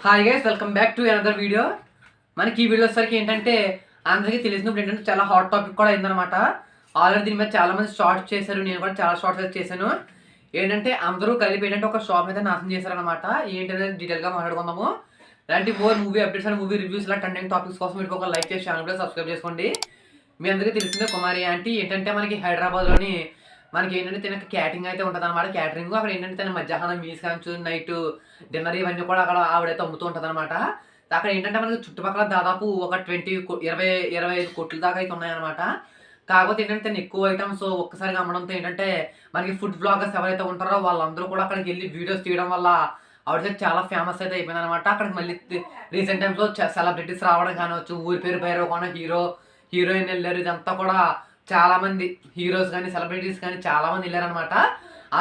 Hi guys, welcome back to another video. మనకి ఈ video వచ్చరికి ఏంటంటే అందరికీ తెలిసినప్పుడు ఏంటంటే చాలా హాట్ టాపిక్ కూడా అయిందనమాట. ఆల్రెడీ దీని మీద చాలా మంది షార్ట్స్ చేశారు, నేను కూడా చాలా షార్ట్స్ అయితే చేశాను. ఏంటంటే అందరూ కలిపి ఏంటంటే ఒక షాప్ మీద నాశనం చేశారనమాట. ఏంటంటే డీటెయిల్గా మాట్లాడుకుందాము. ఇలాంటి more movie updates and movie reviews ఇలా ట్రెండింగ్ టాపిక్స్ కోసం మీరు ఒక లైక్ చేసి ఛానల్ కూడా సబ్స్క్రైబ్ చేసుకోండి. మీ అందరికీ తెలిసిందే కుమారి ఆంటీ ఏంటంటే మనకి హైదరాబాద్లోని మనకి ఏంటంటే తినక క్యాటరింగ్ అయితే ఉంటుంది అనమాట. క్యాటరింగ్ అక్కడ ఏంటంటే తన మధ్యాహ్నం మీల్స్ కావచ్చు, నైట్ డిన్నర్ ఇవన్నీ కూడా అక్కడ ఆవిడైతే అమ్ముతూ ఉంటుంది అనమాట. అక్కడ ఏంటంటే మనకి చుట్టుపక్కల దాదాపు ఒక 25 కోట్ల దాకా అయితే ఉన్నాయన్నమాట. కాకపోతే ఏంటంటే తను ఎక్కువ ఐటమ్స్ ఒక్కసారిగా అమ్మడంతో ఏంటంటే మనకి ఫుడ్ బ్లాగర్స్ ఎవరైతే ఉంటారో వాళ్ళందరూ కూడా అక్కడికి వెళ్ళి వీడియోస్ తీయడం వల్ల ఆవిడైతే చాలా ఫేమస్ అయితే అయిపోయింది అనమాట. అక్కడికి మళ్ళీ రీసెంట్ టైమ్స్లో సెలబ్రిటీస్ రావడం కానివచ్చు, ఊరి పేరు పేరు హీరోయిన్ వెళ్ళారు. ఇదంతా కూడా చాలా మంది హీరోస్ కానీ సెలబ్రిటీస్ కానీ చాలా మంది వెళ్ళారనమాట.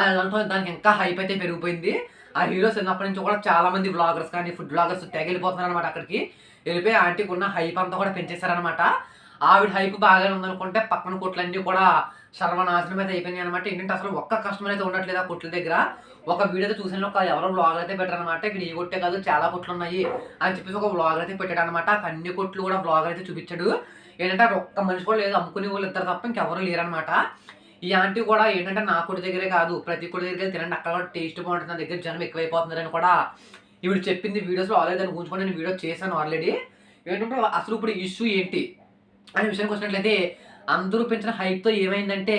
అదంతా దానికి ఇంకా హైప్ అయితే పెరిగిపోయింది. ఆ హీరోస్ వెళ్ళినప్పటి నుంచి కూడా చాలా మంది బ్లాగర్స్ కానీ ఫుడ్ బ్లాగర్స్ తెగ వెళ్ళిపోతున్నారు అనమాట. అక్కడికి వెళ్ళిపోయి ఆంటీకి ఉన్న హైప్ అంతా కూడా పెంచేశారనమాట. ఆవిడ హైప్ బాగానే ఉందనుకుంటే పక్కన కొట్లన్నీ కూడా సర్వనాశనం అయితే అయిపోయినాయి అనమాట. ఏంటంటే అసలు ఒక్క కస్టమర్ అయితే ఉండట్లేదు ఆ కొట్ల దగ్గర. ఒక వీడియో అయితే చూసిన ఒక ఎవరో బ్లాగ్ అయితే పెట్టారు అనమాట. ఇక్కడ ఈ కొట్టే కాదు చాలా కొట్లు ఉన్నాయి అని చెప్పేసి ఒక బ్లాగ్ అయితే పెట్టాడు అనమాట. అన్ని కొట్లు కూడా బ్లాగ్ అయితే చూపించాడు. ఏంటంటే అక్కడ ఒక్క మనిషి కూడా లేదు, అమ్ముకునే వాళ్ళు ఇద్దరు తప్ప ఇంకెవరు లేరనమాట. ఈ ఆంటీ కూడా ఏంటంటే నా కొట్టి దగ్గరే కాదు ప్రతి కొట్టి దగ్గరికి తినండి, అక్కడ కూడా టేస్ట్ బాగుంటుంది, నా దగ్గర జనం ఎక్కువైపోతున్నారని కూడా ఈవిడ చెప్పింది వీడియోస్లో. ఆల్రెడీ దాన్ని ఊహించుకొని నేను వీడియో చేశాను ఆల్రెడీ. ఏంటంటే అసలు ఇప్పుడు ఇష్యూ ఏంటి అనే విషయానికి వచ్చినట్లయితే అందరూ పెంచిన హైప్తో ఏమైందంటే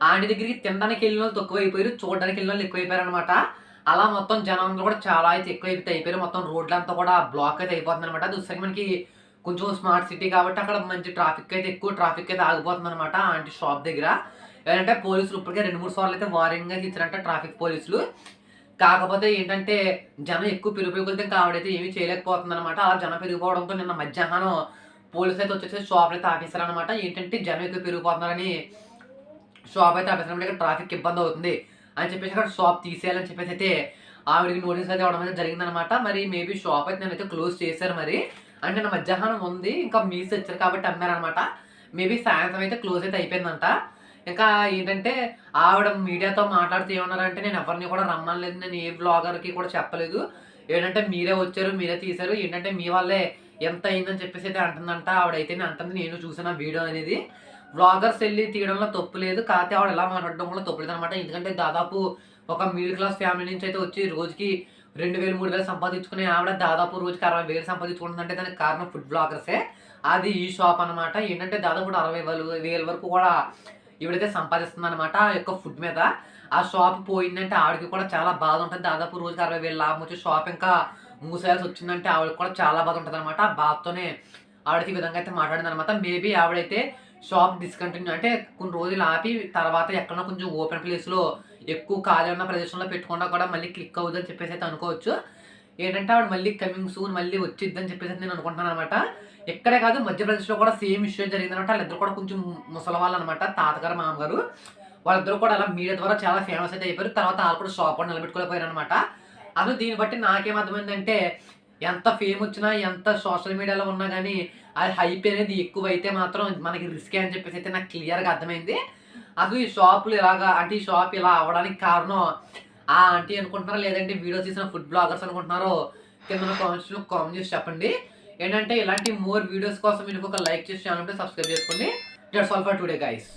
ఆంటీ దగ్గరికి తినడానికి వెళ్ళిన వాళ్ళు తక్కువైపోయారు, చూడడానికి వెళ్ళిన వాళ్ళు ఎక్కువైపోయారు అనమాట. అలా మొత్తం జనం అందరూ కూడా చాలా అయితే అయిపోయారు. మొత్తం రోడ్లంతా కూడా బ్లాక్ అయితే అయిపోతుంది అనమాట. చూస్తే మనకి కొంచెం స్మార్ట్ సిటీ కాబట్టి అక్కడ మంచి ఎక్కువ ట్రాఫిక్ అయితే ఆగిపోతుంది అనమాట ఆంటీ షాప్ దగ్గర. ఏంటంటే పోలీసులు ఇప్పటికే 2-3 సార్లు అయితే వార్నింగ్ అయితే ఇచ్చారంట ట్రాఫిక్ పోలీసులు. కాకపోతే ఏంటంటే జనం ఎక్కువ పెరిగిపోతే ఇంకా ఆవిడైతే ఏమీ చేయలేకపోతుంది అనమాట. అలా జనం పెరిగిపోవడంతో నిన్న మధ్యాహ్నం పోలీసులు అయితే వచ్చేసి షాప్ అయితే ఆపేశారనమాట. ఏంటంటే జనం ఎక్కువ పెరిగిపోతున్నారని షాప్ అయితే ఆపేశారనమాట. ఇక్కడ ట్రాఫిక్ ఇబ్బంది అవుతుంది అని చెప్పేసి అక్కడ షాప్ తీసేయాలని చెప్పేసి అయితే ఆవిడకి నోటీస్ అయితే అవడం అయితే జరిగిందనమాట. మరి మేబీ షాప్ అయితే నేనైతే క్లోజ్ చేశారు. మరి అంటే నిన్న మధ్యాహ్నం ఉంది, ఇంకా మీల్స్ వచ్చారు కాబట్టి అమ్మారనమాట. మేబీ సాయంత్రం అయితే క్లోజ్ అయితే అయిపోయిందంట. ఇంకా ఏంటంటే ఆవిడ మీడియాతో మాట్లాడుతూ ఏమన్నారంటే నేను ఎవరిని కూడా రమ్మలేదు, నేను ఏ బ్లాగర్కి కూడా చెప్పలేదు, ఏంటంటే మీరే వచ్చారు మీరే తీశారు, ఏంటంటే మీ వాళ్ళే ఎంత అయిందని చెప్పేసి అయితే అంటుందంట. ఆవిడైతే అంటుంది, నేను చూసిన వీడియో అనేది బ్లాగర్స్ వెళ్ళి తీయడంలో తప్పు లేదు, కాకపోతే ఆవిడ ఎలా మాట్లాడడం కూడా తప్పు లేదు అనమాట. ఎందుకంటే దాదాపు ఒక మిడిల్ క్లాస్ ఫ్యామిలీ నుంచి అయితే వచ్చి రోజుకి 2,000-3,000 సంపాదించుకునే ఆవిడ దాదాపు రోజుకి 60,000 సంపాదించుకుంటుందంటే దానికి కారణం ఫుడ్ బ్లాగర్సే. అది ఈ షాప్ అనమాట. ఏంటంటే దాదాపు 60,000 వరకు కూడా ఈవిడైతే సంపాదిస్తుంది అనమాట ఆ యొక్క ఫుడ్ మీద. ఆ షాప్ పోయిందంటే ఆవిడకి కూడా చాలా బాధ ఉంటుంది. దాదాపు రోజుకి 60,000 లాభం వచ్చి షాప్ ఇంకా మూసేయాల్సి వచ్చిందంటే ఆవిడకి కూడా చాలా బాధ ఉంటుంది అనమాట. ఆ బాధతోనే ఆవిడకి ఈ విధంగా అయితే మాట్లాడింది అనమాట. మేబీ ఆవిడైతే షాప్ డిస్కంటిన్యూ అంటే కొన్ని రోజులు ఆపి తర్వాత ఎక్కడన్నా కొంచెం ఓపెన్ ప్లేస్లో ఎక్కువ ఖాళీ ఉన్న ప్రదేశంలో పెట్టుకున్నా కూడా మళ్ళీ క్లిక్ అవుతుందని చెప్పేసి అయితే అనుకోవచ్చు. ఏంటంటే ఆవిడ మళ్ళీ కమింగ్ సూన్ మళ్ళీ వచ్చిద్దని చెప్పేసి నేను అనుకుంటున్నాను అనమాట. ఎక్కడే కాదు మధ్యప్రదేశ్లో కూడా సేమ్ ఇష్యూ జరిగిందనమాట. వాళ్ళిద్దరు కూడా కొంచెం ముసలి వాళ్ళు అనమాట, తాతగారు మామగారు. వాళ్ళిద్దరు కూడా అలా మీడియా ద్వారా చాలా ఫేమస్ అయితే అయిపోయారు. తర్వాత వాళ్ళు కూడా షాప్ కూడా నిలబెట్టుకోలేకపోయారు అనమాట. అసలు దీన్ని బట్టి నాకేం అర్థమైందంటే ఎంత ఫేమ్ వచ్చినా ఎంత సోషల్ మీడియాలో ఉన్నా కానీ అది హైప్ అనేది ఎక్కువ అయితే మాత్రం మనకి రిస్కే అని చెప్పేసి అయితే నాకు క్లియర్గా అర్థమైంది. అసలు ఈ షాపులు ఇలాగా అంటే ఈ షాప్ ఇలా అవ్వడానికి కారణం ఆ ఆంటీ అనుకుంటున్నారా లేదంటే వీడియో తీసిన ఫుడ్ బ్లాగర్స్ అనుకుంటున్నారో కింద కామెంట్ చేసి చెప్పండి. ఏంటంటే ఇలాంటి మోర్ వీడియోస్ కోసం మీరు ఒక లైక్ చేసి ఛానల్ సబ్స్క్రైబ్ చేసుకోండి. That's all for today guys.